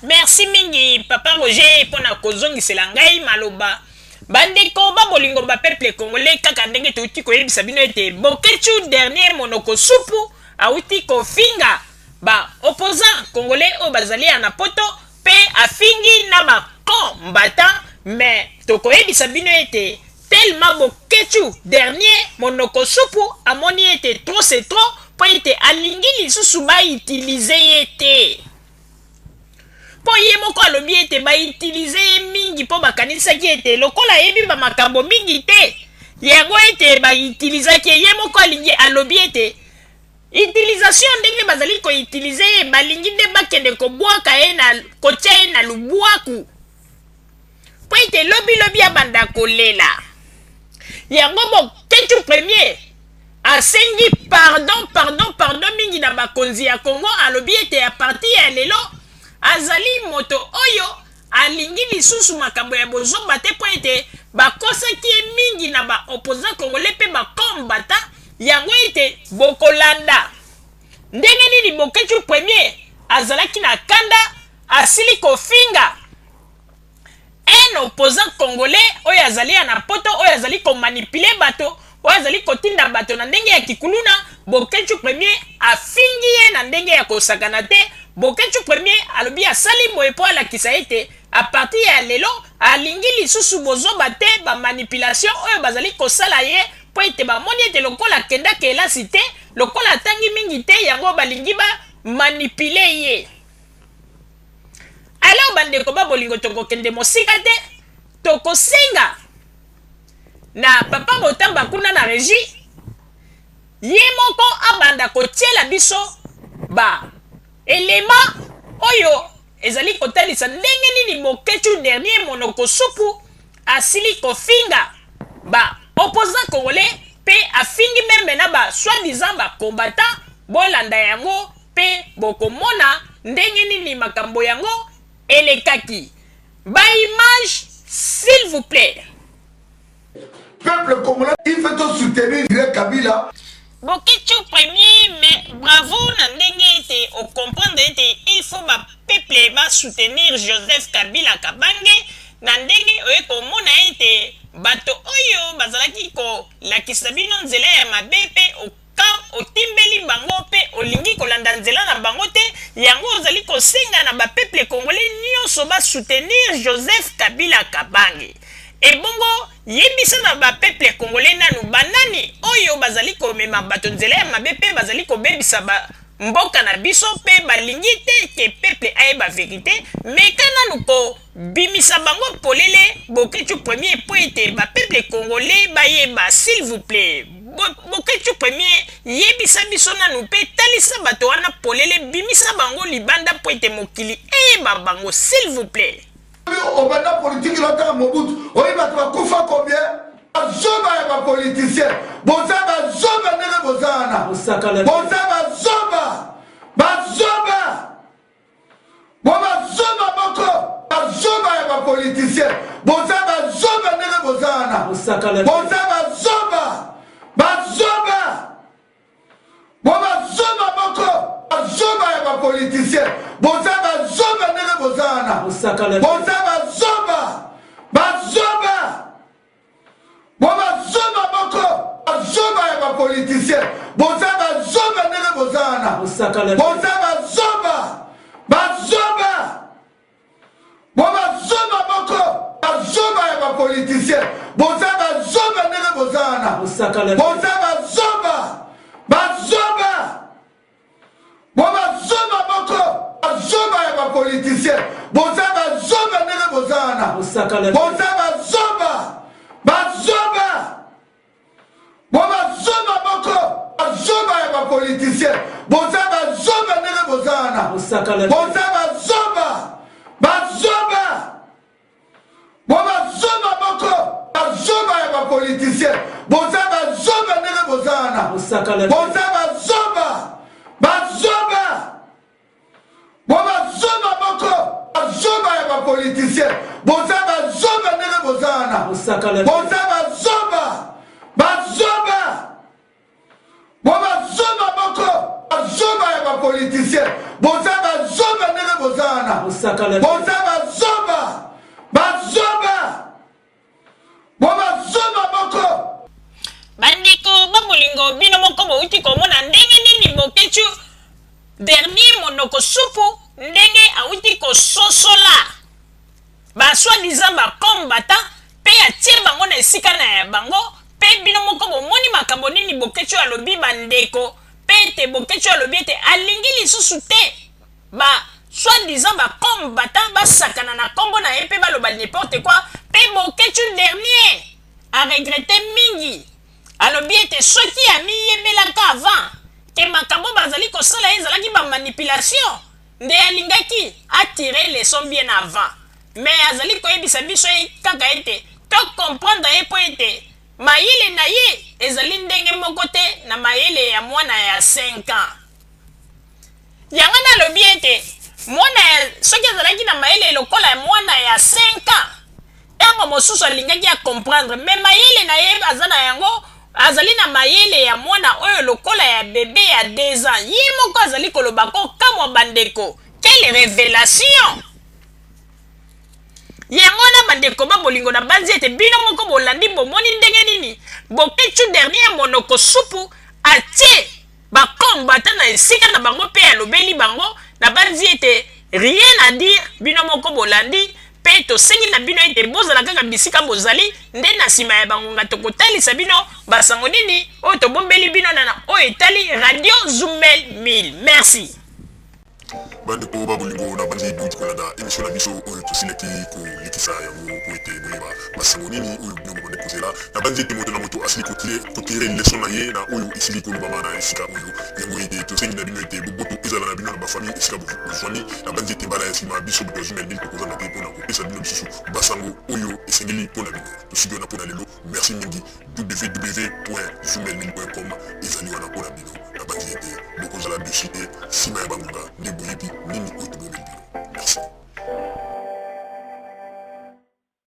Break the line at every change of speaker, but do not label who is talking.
Merci mingi papa Roger pona kozongisela ngai maloba. Bandeko ba bolingo ba peuple congolais kaka ndenge tuti ko yebisa bino ete Bokechu dernier monoko supu auti ko finga ba opposant congolais o bazali na poto pe afingi na ba combattant mais to ko yebisa bino ete tellement Bokechu dernier monoko supu amoni ete trop c'est trop po ete alingi lisusu ba utiliser ete po ye moko alobi ete ba utiliser mingi po bakanisaki ete lokola yebi ba makambo mingi te yango ete ba utilisaki ye moko alingi alobi ete utilisation ndenge bazali ko utiliser balingi nde bakende kobwaka ye na kotia ye na lubwaku po ete lobi abanda kolela yango Bokechu premier asengi pardon mingi na bakonzi ya Congo alobi ete a partir ya lelo azali moto oyo alingi lisusu makambo ya bozomba te po ete bakosaki ye mingi na ba opposant congolais pe bakombata yango ete bokolanda ndenge nini Bokechu premier azalaki na kanda asili kofinga un opposant congolais oyo azali na poto oyo azali komanipule bato oyo azali kotinda bato na ndenge ya kikuluna Bokechu premier afingi ye na ndenge ya kosakana te Bokechu premier alobi asali boye po alakisa ete a partir ya lelo alingi lisusu bozoba te ba manipulation oyo bazali kosala ye po ete bamoni ete lokola kenda kelasi te lokola atangi mingi te yango balingi ba manipule ye. Alors bandeko ba bolingo tokokende mosika te tokosenga na papa Motamba kuna na régie ye moko abanda kotiela biso ba elema oyo ezali kotalisa ndenge nini Bokechu dernier monoko supu asili kofinga ba opposant congolais pe afingi meme na ba soi-disant ba combattant bolanda yango pe bokomona ndenge nini makambo yango elekaki ba image s'il vous plaît.
Peuple congolais, il faut tout soutenir Kabila.
Bokechu premier, mais bravo na ndenge ete o comprendre ete il faut ba peuple ba soutenir Joseph Kabila Kabange na ndenge oye komona ete bato oyo bazalaki ko lakisa bino nzela ya mabe pe otimbeli bango pe olingi kolanda nzela na bango te yango ozali kosenga na ba peuple congolais nyonso ba soutenir Joseph Kabila Kabange. Ebongo yebisa na ba peuple congolais nanu banani oyo bazali komema bato nzela ya mabe pe bazali kobebisa ba mboka na biso pe balingi te ke peuple ayeba vérité mais kana nuko bimisa bango polele Bokechu premier po ete ba peuple congolais bayeba s'il vous plaît. Bokechu premier yebisa biso nanu pe talisa bato wana polele bimisa bango libanda po ete mokili eyeba bango s'il vous plaît.
Au banda politique longtemps Mobutu, oui bah tu vas koufa combien? Zoba ya ba politicien, boza ba zoba nene bozana, boza ba zoba, boba zoba boko, ba zoba ya ba politicien, boza ba zoba nene bozana, boza ba zoba, boba zoba boko, ba zoba ya ba politicien, boza ba zoba nene bozana, boza ba zoba, boba zoba boko, ba zoba ya ba politicien, boza ba zoba nene bozana, boza ba zoba, boba zoba boko, ba zoba ya ba politicien, boza ba zoba nene bozana, boza ba zoba, boba zoba boko, ba zoba ya ba politicien, boza ba zoba nene bozana, boza ba zoba, boba zoba boko, ba zoba ya ba politicien, boza ba zoba nene bozana, boza ba zoba, boba zoba boko, ba zoba ya ba politicien, boza ba zoba nene bozana, boza ba zoba, boba zoba boko, ba zoba ya ba politicien, boza ba zoba nene bozana, boza ba zoba, boba zoba boko, ba bazoba ya bapoliticien boza bazoba ndenge bozana boza bazoba bazoba moko
bandeko babolingo bino moko bouti komona ndenge nini Bokechu dernier monoko supu ndenge auti kososola basoi-disant bakombata mpe atie bango na esika na ya bango mpe bino moko bomoni makambo nini Bokechu alobi bandeko mpe ete Bokechu alobi ete alingi lisusu te soi-disant bakombata basakana na kombo na ye mpe baloba n'importe quoi mpe Bokechu dernier aregrete mingi alobi ete soki amiyebelaka avant ke makambo bazali kosala ye ezalaki bamanipulation nde alingaki atire leson bien avant mais azali koyebisa biso ye kaka ete to comprendre ye mpo ete mayele na ye ezali ndenge moko te na mayele ya mwana ya 5 ans yango nalobi ete mwana soki azalaki na mayele lokola ya mwana ya 5 ans yango mosusu alingaki akomprendre mais mayele na ye aza na yango azali na mayele ya mwana oyo lokola ya bebe ya 2 ans ye moko azali kolobako kamwa bandeko quelle révélation yango na bandeko babolingo na banzi ete bino moko bolandi bomoni ndenge nini Bokechu dernier monoko supu atie bakombata na esika na bango mpe alobeli bango na banzi ete rien à dire bino moko bolandi mpe tosengi na bino ete bozala kaka bisika bozali nde na nsima ya bangonga tokotalisa bino basango nini oyo tobombeli bino na oyo etali radio Zumel 1000 merci
bandeko babolingo na banzi duti kolanda émission na biso oyo tosilaki kolekisa yango po ete boyeba basango nini oyo bino bobande kozela na banzi ete moto na moto asili kotire leson na ye na oyo esili kolobama na esika oyo yango ete tosengi na bino ete boboto ezala na bino na bafamille esika bozwani na banzi ete mbala ya nsima biso bato ya Zumel 1000 tokozanga te mpona kopesa bino lisusu basango oyo esengeli mpona bino tosiki wana mpona lelo merci mingi www.zumel1000.com ezali wana mpona bino na banzi ete bokozala dessus te nsima ya bangonga nde boyebi